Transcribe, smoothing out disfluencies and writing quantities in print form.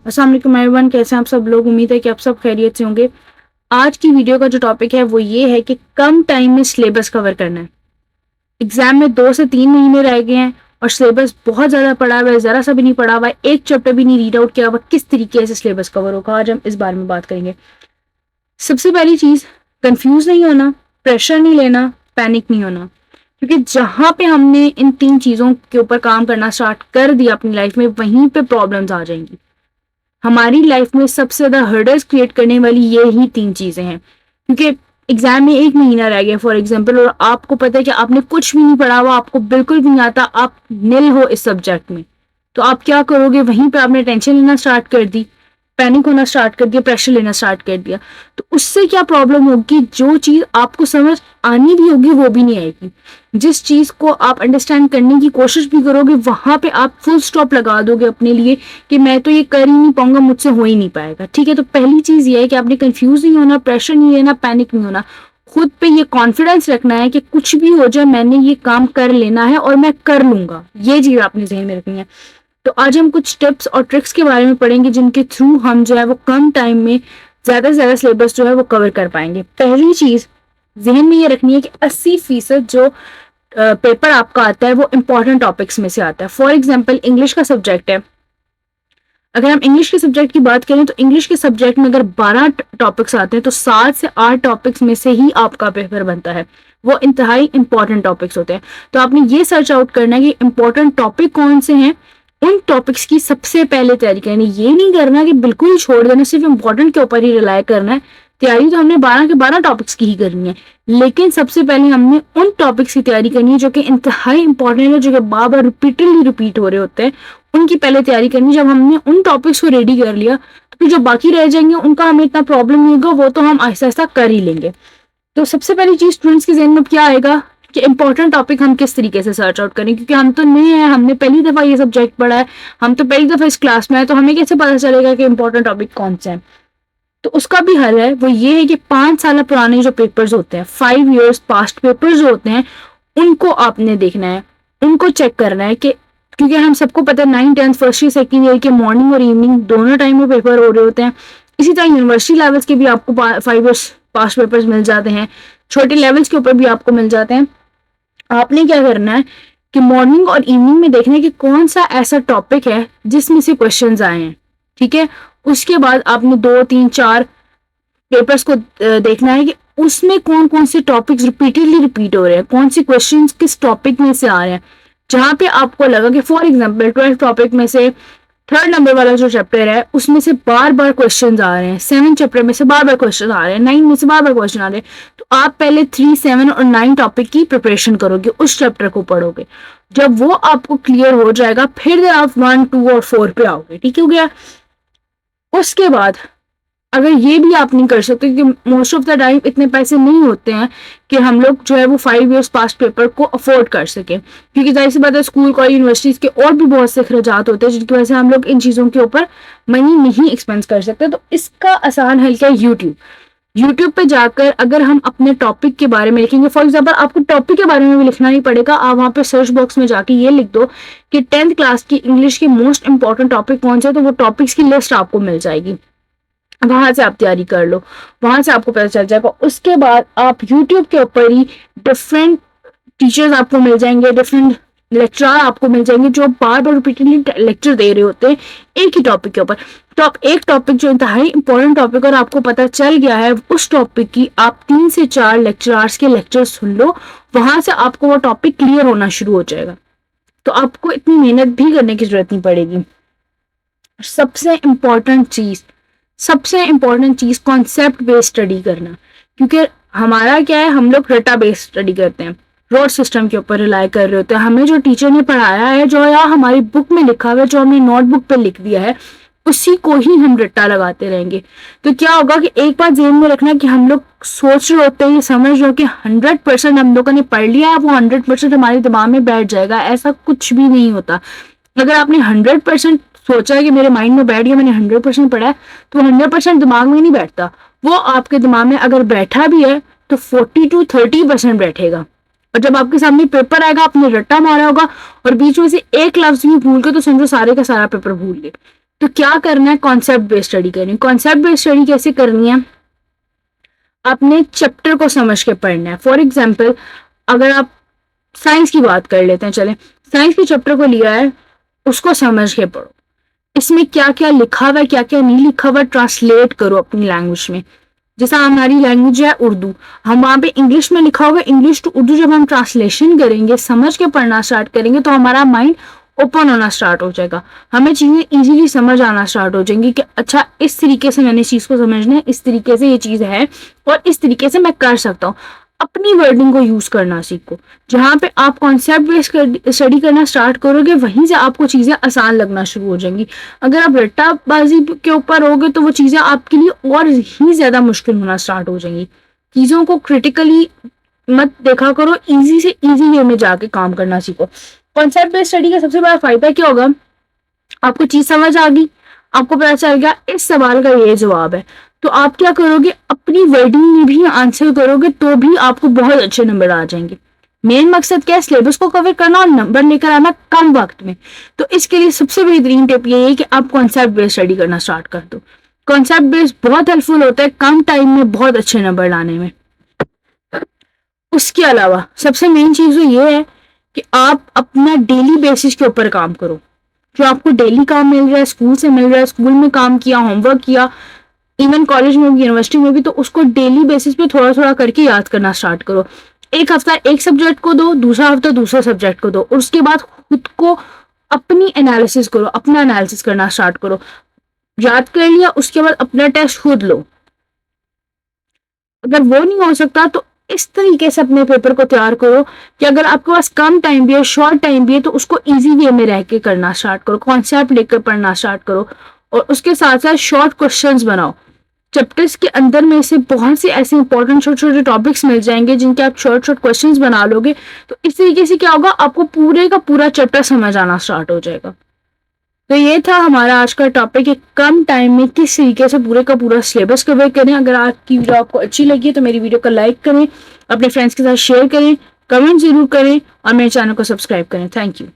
अस्सलाम वालेकुम एवरीवन, कैसे हैं आप सब लोग। उम्मीद है कि आप सब खैरियत से होंगे। आज की वीडियो का जो टॉपिक है वो ये है कि कम टाइम में सिलेबस कवर करना है। एग्जाम में 2 से 3 महीने रह गए हैं और सिलेबस बहुत ज्यादा पड़ा हुआ है, जरा सा भी नहीं पड़ा हुआ है, एक चैप्टर भी नहीं रीड आउट किया हुआ। किस तरीके से सिलेबस कवर होगा, आज हम इस बारे में बात करेंगे। सबसे पहली चीज, कंफ्यूज नहीं होना, प्रेशर नहीं लेना, पैनिक नहीं होना, क्योंकि जहां पे हमने इन 3 चीजों के ऊपर काम करना स्टार्ट कर दिया अपनी लाइफ में, वहीं पे प्रॉब्लम्स आ जाएंगी। हमारी लाइफ में सबसे ज्यादा हर्डल्स क्रिएट करने वाली ये ही 3 चीजें हैं, क्योंकि एग्जाम में 1 महीना रह गया फॉर एग्जाम्पल, और आपको पता है कि आपने कुछ भी नहीं पढ़ा हुआ, आपको बिल्कुल भी नहीं आता, आप निल हो इस सब्जेक्ट में। तो आप क्या करोगे, वहीं पे आपने टेंशन लेना स्टार्ट कर दी, पैनिक होना स्टार्ट कर दिया, प्रेशर लेना स्टार्ट कर दिया। तो उससे क्या प्रॉब्लम होगी, जो चीज आपको समझ आनी भी होगी वो भी नहीं आएगी। जिस चीज को आप अंडरस्टैंड करने की कोशिश भी करोगे, वहां पे आप फुल स्टॉप लगा दोगे अपने लिए कि मैं तो ये कर ही नहीं पाऊंगा, मुझसे हो ही नहीं पाएगा। ठीक है, तो पहली चीज ये है कि आपने कंफ्यूज नहीं होना, प्रेशर नहीं लेना, पैनिक नहीं होना। खुद पे ये कॉन्फिडेंस रखना है कि कुछ भी हो जाए मैंने ये काम कर लेना है और मैं कर लूंगा। ये चीज आपने ज़हन में रखनी है। तो आज हम कुछ टिप्स और ट्रिक्स के बारे में पढ़ेंगे जिनके थ्रू हम जो है वो कम टाइम में ज्यादा से ज्यादा सिलेबस जो है वो कवर कर पाएंगे। पहली चीज जहन में ये रखनी है कि 80% जो पेपर आपका आता है वो इंपॉर्टेंट टॉपिक्स में से आता है। फॉर एग्जाम्पल इंग्लिश का सब्जेक्ट है, अगर हम इंग्लिश के सब्जेक्ट की बात करें तो इंग्लिश के सब्जेक्ट में अगर 12 टॉपिक्स आते हैं तो 7 से 8 टॉपिक्स में से ही आपका पेपर बनता है। वो इंतहाई इंपॉर्टेंट टॉपिक्स होते हैं। तो आपने ये सर्च आउट करना है कि इंपॉर्टेंट टॉपिक कौन से हैं, उन टॉपिक्स की सबसे पहले तैयारी करनी। ये नहीं करना कि बिल्कुल छोड़ देना, सिर्फ इंपॉर्टेंट के ऊपर ही रिलाय करना है। तैयारी तो हमने 12 के 12 टॉपिक्स की ही करनी है, लेकिन सबसे पहले हमने उन टॉपिक्स की तैयारी करनी है जो कि इंतहाई इंपॉर्टेंट है, जो कि बार बार रिपीटेडली रिपीट हो रहे होते हैं। उनकी पहले तैयारी करनी। जब हमने उन टॉपिक्स को रेडी कर लिया तो फिर जो बाकी रह जाएंगे उनका हमें इतना प्रॉब्लम नहीं होगा, वो तो हम आहिस्ता आहिस्ता कर ही लेंगे। तो सबसे पहली चीज स्टूडेंट्स के जहन में क्या आएगा कि इंपॉर्टेंट टॉपिक हम किस तरीके से सर्च आउट करें, क्योंकि हम तो नए हैं, हमने पहली दफा ये सब्जेक्ट पढ़ा है, हम तो पहली दफा इस क्लास में है, तो हमें कैसे पता चलेगा कि इंपॉर्टेंट टॉपिक कौन से हैं। तो उसका भी हल है, वो ये है कि 5 साल पुराने जो पेपर्स होते हैं, 5 years पास्ट पेपर्स जो होते हैं, उनको आपने देखना है, उनको चेक करना है कि क्योंकि हम सबको पता है 9th 10th first year second year के मॉर्निंग और इवनिंग दोनों टाइम में पेपर हो रहे होते हैं। इसी तरह यूनिवर्सिटी लेवल्स के भी आपको 5 years पास्ट पेपर्स मिल जाते हैं, छोटे लेवल्स के ऊपर भी आपको मिल जाते हैं। आपने क्या करना है कि मॉर्निंग और इवनिंग में देखना है कि कौन सा ऐसा टॉपिक है जिसमें से क्वेश्चंस आए हैं। ठीक है, उसके बाद आपने 2 3 4 पेपर्स को देखना है कि उसमें कौन कौन से टॉपिक्स रिपीटेडली रिपीट हो रहे हैं, कौन से क्वेश्चंस किस टॉपिक में से आ रहे हैं। जहां पे आपको लगा कि फॉर एग्जांपल 12th टॉपिक में से 3rd नंबर वाला जो चैप्टर है उसमें से बार बार क्वेश्चन आ रहे हैं, 7th चैप्टर में से बार बार क्वेश्चन आ रहे हैं, 9 में से बार बार क्वेश्चन आ रहे हैं, तो आप पहले 3 7 और 9 टॉपिक की प्रिपरेशन करोगे, उस चैप्टर को पढ़ोगे। जब वो आपको क्लियर हो जाएगा फिर आप 1 2 और 4 पे आओगे। ठीक हो गया। उसके बाद अगर ये भी आप नहीं कर सकते, क्योंकि मोस्ट ऑफ द टाइम इतने पैसे नहीं होते हैं कि हम लोग जो है वो 5 years पास्ट पेपर को अफोर्ड कर सके, क्योंकि जाहिर सी बात है स्कूल कॉलेज यूनिवर्सिटीज के और भी बहुत से अखराजात होते हैं जिनकी वजह से हम लोग इन चीज़ों के ऊपर मनी नहीं एक्सपेंस कर सकते। तो इसका आसान हल क्या है, यूट्यूब। यूट्यूब पे जाकर अगर हम अपने टॉपिक के बारे में लिखेंगे, फॉर एग्जाम्पल आपको टॉपिक के बारे में भी लिखना नहीं पड़ेगा, आप वहाँ पे सर्च बॉक्स में जाके ये लिख दो कि 10th क्लास की इंग्लिश के मोस्ट इंपॉर्टेंट टॉपिक कौन सा है, तो वो टॉपिक्स की लिस्ट आपको मिल जाएगी। वहां से आप तैयारी कर लो, वहां से आपको पता चल जाएगा। उसके बाद आप यूट्यूब के ऊपर ही डिफरेंट टीचर्स आपको मिल जाएंगे, डिफरेंट लेक्चरर आपको मिल जाएंगे जो बार बार रिपीटेडली लेक्चर दे रहे होते हैं एक ही टॉपिक के ऊपर। तो आप एक टॉपिक जो इंतहाई इंपॉर्टेंट टॉपिक और आपको पता चल गया है उस टॉपिक की आप 3 से 4 लेक्चरर्स के लेक्चर सुन लो, वहां से आपको वो टॉपिक क्लियर होना शुरू हो जाएगा। तो आपको इतनी मेहनत भी करने की जरूरत नहीं पड़ेगी। सबसे इंपॉर्टेंट चीज कॉन्सेप्ट बेस्ड स्टडी करना, क्योंकि हमारा क्या है, हम लोग रटा बेस्ड स्टडी करते हैं, रोड सिस्टम के ऊपर रिलाई कर रहे होते हैं। हमें जो टीचर ने पढ़ाया है, जो या हमारी बुक में लिखा हुआ है, जो हमने नोटबुक पे लिख दिया है, उसी को ही हम रट्टा लगाते रहेंगे। तो क्या होगा कि एक बात ध्यान में रखना कि हम लोग सोच रहे होते हैं, ये समझ रहे हो कि 100% हम लोगों ने पढ़ लिया है, वो 100% हमारे दिमाग में बैठ जाएगा। ऐसा कुछ भी नहीं होता। अगर आपने 100% सोचा है कि मेरे माइंड में बैठ गया, मैंने 100% पढ़ा है, तो 100% दिमाग में नहीं बैठता। वो आपके दिमाग में अगर बैठा भी है तो 40 to 30% बैठेगा। और जब आपके सामने पेपर आएगा, आपने रट्टा मारा होगा और बीच में से एक लफ्ज भी भूल के, तो समझो सारे का सारा पेपर भूल गए। तो क्या करना है, कॉन्सेप्ट बेस्ड स्टडी करनी है। कॉन्सेप्ट बेस्ड स्टडी कैसे करनी है, आपने चैप्टर को समझ के पढ़ना है। फॉर एग्जाम्पल अगर आप साइंस की बात कर लेते हैं, चले साइंस के चैप्टर को लिया है, उसको समझ के पढ़ो, इसमें क्या क्या लिखा हुआ है क्या क्या नहीं लिखा हुआ, ट्रांसलेट करो अपनी लैंग्वेज में। जैसा हमारी लैंग्वेज है उर्दू, हम वहाँ पे इंग्लिश में लिखा होगा, इंग्लिश टू उर्दू जब हम ट्रांसलेशन करेंगे, समझ के पढ़ना स्टार्ट करेंगे, तो हमारा माइंड ओपन होना स्टार्ट हो जाएगा, हमें चीज़ें इजीली समझ आना स्टार्ट हो जाएंगी कि अच्छा इस तरीके से मैंने इस चीज़ को समझना है, इस तरीके से ये चीज़ है और इस तरीके से मैं कर सकता हूँ। अपनी वर्डिंग को यूज करना सीखो। जहाँ पे आप कॉन्सेप्ट बेस्ड स्टडी करना स्टार्ट करोगे, वहीं से आपको चीजें आसान लगना शुरू हो जाएंगी। अगर आप रट्टाबाजी के ऊपर रहोगे तो वो चीजें आपके लिए और ही ज्यादा मुश्किल होना स्टार्ट हो जाएंगी। चीजों को क्रिटिकली मत देखा करो, इजी से इजी वे में जाके काम करना सीखो। कॉन्सेप्ट बेस्ड स्टडी का सबसे बड़ा फायदा क्या होगा, आपको चीज समझ आ गई, आपको पता चल गया इस सवाल का ये जवाब है, तो आप क्या करोगे, अपनी वर्डिंग में भी आंसर करोगे तो भी आपको बहुत अच्छे नंबर आ जाएंगे। मेन मकसद क्या है, सिलेबस को कवर करना और नंबर लेकर आना कम वक्त में। तो इसके लिए सबसे बेहतरीन टिप ये है कि आप कॉन्सेप्ट बेस्ड स्टडी करना स्टार्ट कर दो। कॉन्सेप्ट बेस्ड बहुत हेल्पफुल होता है कम टाइम में बहुत अच्छे नंबर लाने में। उसके अलावा सबसे मेन चीज तो ये है कि आप अपना डेली बेसिस के ऊपर काम करो। जो आपको डेली काम मिल रहा है, स्कूल से मिल रहा है, स्कूल में काम किया, होमवर्क किया, इवन कॉलेज में भी, यूनिवर्सिटी में भी, तो उसको डेली बेसिस पे थोड़ा थोड़ा करके याद करना स्टार्ट करो। एक हफ्ता एक सब्जेक्ट को दो, दूसरा हफ्ता दूसरे सब्जेक्ट को दो, और उसके बाद खुद को अपनी एनालिसिस करो, अपना एनालिसिस करना स्टार्ट करो। याद कर लिया, उसके बाद अपना टेस्ट खुद लो। अगर वो नहीं हो सकता तो इस तरीके से अपने पेपर को तैयार करो कि अगर आपके पास कम टाइम भी है, शॉर्ट टाइम भी है, तो उसको इजी वे में रह के करना स्टार्ट करो, कॉन्सेप्ट लेकर पढ़ना स्टार्ट करो, और उसके साथ साथ शॉर्ट क्वेश्चंस बनाओ। चैप्टर्स के अंदर में से बहुत से ऐसे इंपॉर्टेंट छोटे छोटे टॉपिक्स मिल जाएंगे जिनके आप शॉर्ट शॉर्ट क्वेश्चंस बना लोगे, तो इस तरीके से क्या होगा, आपको पूरे का पूरा चैप्टर समझ आना स्टार्ट हो जाएगा। तो ये था हमारा आज का टॉपिक कि कम टाइम में किस तरीके से पूरे का पूरा सिलेबस कवर करें। अगर आपकी वीडियो आपको अच्छी लगी तो मेरी वीडियो को लाइक करें, अपने फ्रेंड्स के साथ शेयर करें, कमेंट जरूर करें और मेरे चैनल को सब्सक्राइब करें। Thank you.